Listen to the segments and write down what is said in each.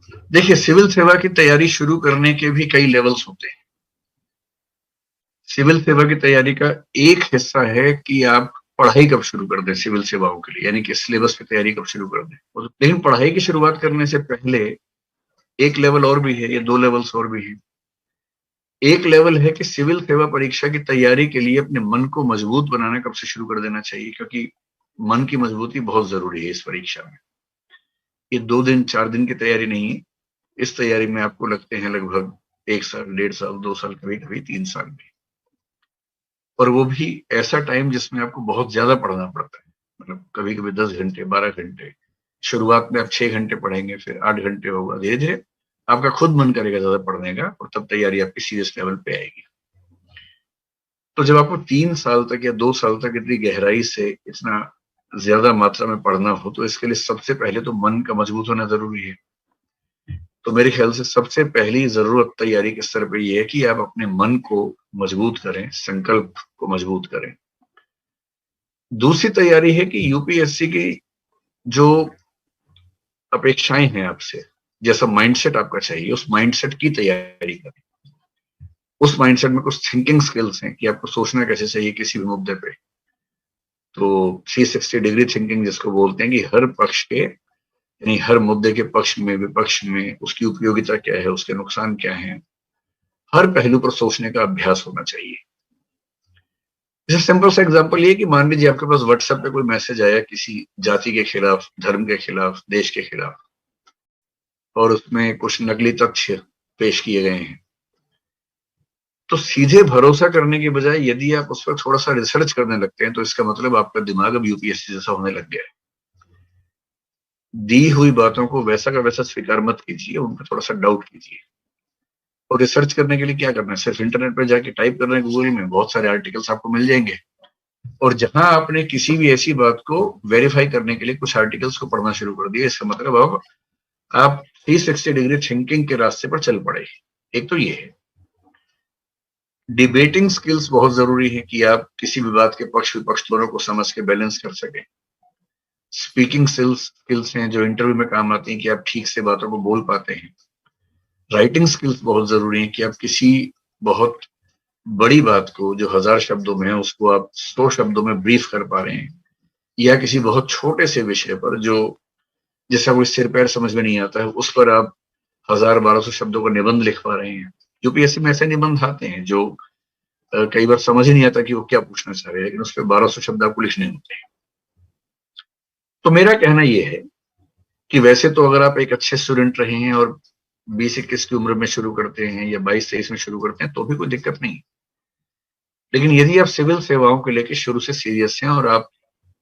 देखिए, सिविल सेवा की तैयारी शुरू करने के भी कई लेवल्स होते हैं। सिविल सेवा की तैयारी का एक हिस्सा है कि आप पढ़ाई कब शुरू कर दें सिविल सेवाओं के लिए, यानी कि सिलेबस की तैयारी कब शुरू कर दें। लेकिन पढ़ाई की शुरुआत करने से पहले एक लेवल और भी है, ये 2 लेवल्स और भी हैं। एक लेवल है कि सिविल सेवा परीक्षा की तैयारी के लिए अपने मन को मजबूत बनाना कब से शुरू कर देना चाहिए, क्योंकि मन की मजबूती बहुत ज़रूरी है इस परीक्षा में। ये 2 दिन, 4 दिन की तैयारी नहीं है। इस तैयारी में आपको लगते हैं लगभग 1 साल, 1.5 साल, 2 साल, कभी-कभी 3 साल भी। और वो भी ऐसा टाइम जिसमें आपको बहुत ज़्यादा पढ़ना पड़ता है। मतलब कभी-कभी 10 घंटे, 12 घंटे। शुरुआत में आप 6 घंटे पढ़ेंगे, फिर 8 घंटे होगा। धीरे-धीरे आपका खुद मन करेगा ज़्यादा पढ़ने का और तब तैयारी आपकी सीरियस लेवल पे आएगी। तो जब आपको 3 साल तक या 2 साल तक इतनी गहराई से इतना ज़्यादा मात्रा में पढ़ना हो, तो इसके लिए सबसे पहले तो मन का मजबूत होना ज़रूरी है। तो मेरे ख्याल से सबसे पहली ज़रूरत तैयारी के स्तर पे ये है कि आप अपने मन को मजबूत करें, संकल्प को मजबूत करें। दूसरी तैयारी है कि यूपीएससी की जो अपेक्षाएँ हैं आपसे, जैसा माइंडसेट आपका चाहिए, उस माइंडसेट की तैयारी करें। उस माइंडसेट में कुछ थिंकिंग स्किल्स हैं कि आपको सोचना कैसे चाहिए किसी भी मुद्दे पे। तो 360 डिग्री थिंकिंग जिसको बोलते हैं कि हर पक्ष के, यानी हर मुद्दे के पक्ष में, विपक्ष में उसकी उपयोगिता क्या है, उसके नुकसान क्या हैं, हर पहलू पर सोचने का अभ्यास होना चाहिए। जैसे सिंपल सा एग्जांपल ये कि मान लीजिए आपके पास व्हाट्सएप पे कोई मैसेज आया किसी जाति के खिलाफ, धर्म के खिलाफ, देश के खिलाफ, और उसमें कुछ नकली तथ्य पेश किए गए हैं। तो सीधे भरोसा करने के बजाय यदि आप उस पर थोड़ा-सा रिसर्च करने लगते हैं, तो इसका मतलब आपका दिमाग अब यूपीएससी जैसा होने लग गया है। दी हुई बातों को वैसा का वैसा स्वीकार मत कीजिए, उन पे थोड़ा-सा डाउट कीजिए। और रिसर्च करने के लिए क्या करना है, सिर्फ इंटरनेट पे जाके टाइप करना है गूगल में, बहुत सारे आर्टिकल्स आपको मिल जाएँगे। और जहां आपने किसी भी ऐसी बात को वेरीफाई करने के लिए कुछ आर्टिकल्स को पढ़ना शुरू कर दिया, इसका मतलब अब आप 360 डिग्री थिंकिंग के रास्ते पर चल पड़े। एक तो ये है। डिबेटिंग स्किल्स बहुत जरूरी है कि आप किसी भी बात के पक्ष विपक्ष दोनों को समझ के बैलेंस कर सकें। स्पीकिंग स्किल्स हैं जो इंटरव्यू में काम आती हैं कि आप ठीक से बातों को बोल पाते हैं। राइटिंग स्किल्स बहुत जरूरी है कि आप किसी बहुत बड़ी बात को जो 1000 शब्दों में है उसको आप 100 शब्दों में ब्रीफ कर पा रहे हैं, या किसी बहुत छोटे से विषय पर जो जिसका कोई सिर पैर समझ में नहीं आता है, उस पर आप 1000-1200 शब्दों का निबंध लिख पा रहे हैं। यूपीएससी में ऐसे निबंध आते हैं जो कई बार समझ ही नहीं आता कि वो क्या पूछना चाह रहे हैं, लेकिन उस पर 1200 शब्द आपको लिखने होते हैं। तो मेरा कहना ये है कि वैसे तो अगर आप एक अच्छे स्टूडेंट रहे हैं और 20-21 की उम्र में शुरू करते हैं या 22-23 में शुरू करते हैं तो भी कोई दिक्कत नहीं। लेकिन यदि आप सिविल सेवाओं को लेकर शुरू से सीरियस हैं और आप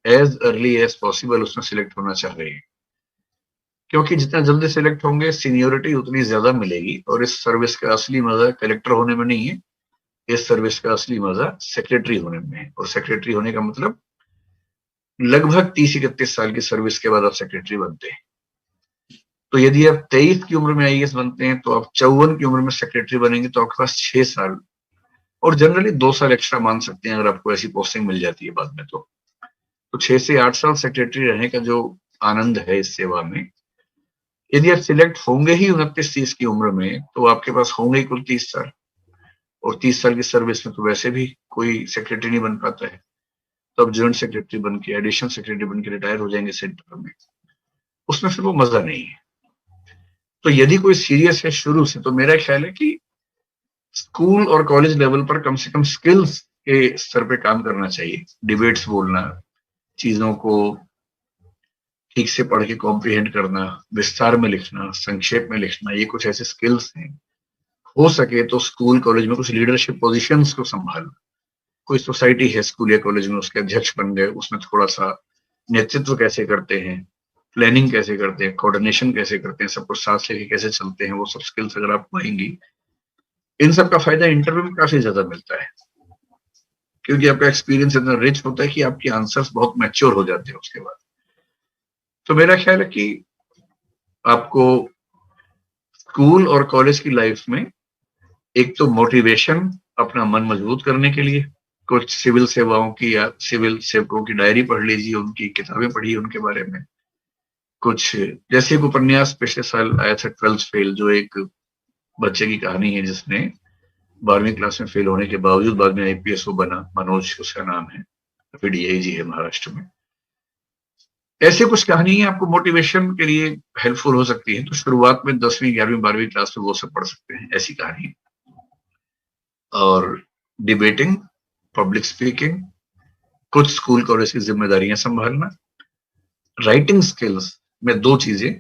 एज अर्ली एज पॉसिबल उसमें सिलेक्ट होना चाह रहे हैं, क्योंकि जितना जल्दी सिलेक्ट होंगे सीनियोरिटी उतनी ज्यादा मिलेगी, और इस सर्विस का असली मजा कलेक्टर होने में नहीं है। इस सर्विस का असली मजा सेक्रेटरी होने में है, और सेक्रेटरी होने का मतलब लगभग 30-31 साल की सर्विस के बाद आप सेक्रेटरी बनते हैं। तो यदि आप 23 की उम्र में आईएएस बनते हैं तो आप 54 की उम्र में सेक्रेटरी बनेंगे, तो आपके पास 6 साल, और जनरली 2 साल एक्स्ट्रा मान सकते हैं अगर आपको ऐसी पोस्टिंग मिल जाती है बाद में। तो 6 से 8 साल सेक्रेटरी रहने का जो आनंद है इस सेवा में, यदि आप सिलेक्ट होंगे ही 29-30 की उम्र में, तो आपके पास होंगे ही कुल 30 साल, और 30 साल की सर्विस में तो वैसे भी कोई सेक्रेटरी नहीं बन पाता है। तो आप ज्वाइंट सेक्रेटरी बन के, एडिशनल सेक्रेटरी बन के रिटायर हो जाएंगे सेंटर में। उसमें फिर वो मजा नहीं है। तो यदि कोई सीरियस है शुरू से, तो मेरा ख्याल है कि स्कूल और कॉलेज लेवल पर कम से कम स्किल्स के स्तर पे काम करना चाहिए। डिबेट्स बोलना, चीजों को ठीक से पढ़ के कॉम्प्रिहेंड करना, विस्तार में लिखना, संक्षेप में लिखना, ये कुछ ऐसे स्किल्स हैं। हो सके तो स्कूल कॉलेज में कुछ लीडरशिप पोजीशंस को संभालना। कोई सोसाइटी है स्कूल या कॉलेज में, उसके अध्यक्ष बन गए, उसमें थोड़ा सा नेतृत्व कैसे करते हैं, प्लानिंग कैसे करते हैं, कोऑर्डिनेशन कैसे करते हैं, सब कुछ साथ लेके कैसे चलते हैं, वो सब स्किल्स अगर आप पाएंगी, इन सब का फायदा इंटरव्यू में काफी ज्यादा मिलता है, क्योंकि आपका एक्सपीरियंस इतना रिच होता है कि आपके आंसर्स बहुत मैच्योर हो जाते हैं उसके बाद। तो मेरा ख्याल है कि आपको स्कूल और कॉलेज की लाइफ में एक तो मोटिवेशन, अपना मन मजबूत करने के लिए कुछ सिविल सेवाओं की या सिविल सेवकों की डायरी पढ़ लीजिए, उनकी किताबें पढ़िए उनके बारे में। कुछ जैसे एक उपन्यास पिछले साल आया था 12th फेल, जो एक बच्चे की कहानी है जिसने 12वीं क्लास में फेल होने के बावजूद बाद में आईपीएस वो बना। मनोज उसका नाम है, अभी डीआईजी है महाराष्ट्र में। ऐसे कुछ कहानी आपको मोटिवेशन के लिए हेल्पफुल हो सकती है, तो शुरुआत में 10वीं 11वीं 12वीं क्लास में वो सब पढ़ सकते हैं ऐसी कहानी। और डिबेटिंग, पब्लिक स्पीकिंग, कुछ स्कूल कॉलेज की जिम्मेदारियां संभालना, राइटिंग स्किल्स में दो चीजें,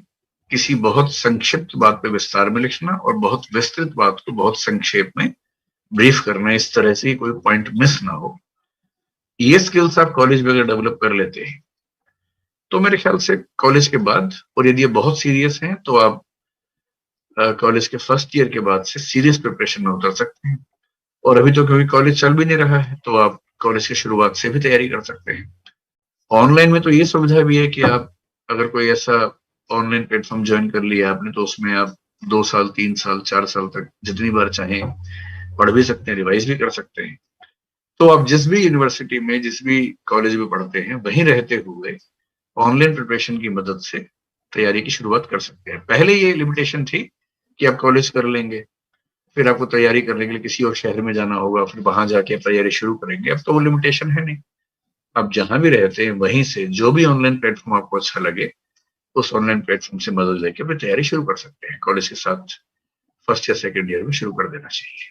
किसी बहुत संक्षिप्त बात पे विस्तार में लिखना और बहुत विस्तृत बात को बहुत संक्षेप में ब्रीफ करना, इस तरह से कोई पॉइंट मिस ना हो। ये स्किल्स आप कॉलेज में अगर डेवलप कर लेते हैं तो मेरे ख्याल से कॉलेज के बाद, और यदि ये बहुत सीरियस हैं तो आप कॉलेज के फर्स्ट ईयर के बाद से सीरियस प्रिपरेशन में उतर सकते हैं। और अभी तो क्योंकि कॉलेज चल भी नहीं रहा है तो आप कॉलेज की शुरुआत से भी तैयारी कर सकते हैं। ऑनलाइन में तो ये सुविधा भी है कि आप अगर कोई ऐसा ऑनलाइन प्लेटफॉर्म ज्वाइन कर लिया आपने, तो उसमें आप 2 साल 3 साल 4 साल तक जितनी बार चाहें पढ़ भी सकते हैं, रिवाइज भी कर सकते हैं। तो आप जिस भी यूनिवर्सिटी में, जिस भी कॉलेज में पढ़ते हैं, वहीं रहते हुए ऑनलाइन प्रिपरेशन की मदद से तैयारी की शुरुआत कर सकते हैं। पहले ये लिमिटेशन थी कि आप कॉलेज कर लेंगे, फिर आपको तैयारी करने के लिए किसी और शहर में जाना होगा, फिर वहां जाके आप तैयारी शुरू करेंगे। अब तो वो लिमिटेशन है नहीं, आप जहां भी रहते हैं वहीं से जो भी ऑनलाइन प्लेटफॉर्म आपको अच्छा लगे उस ऑनलाइन प्लेटफॉर्म से मदद लेके अपनी तैयारी शुरू कर सकते हैं। कॉलेज के साथ फर्स्ट या सेकेंड ईयर में शुरू कर देना चाहिए।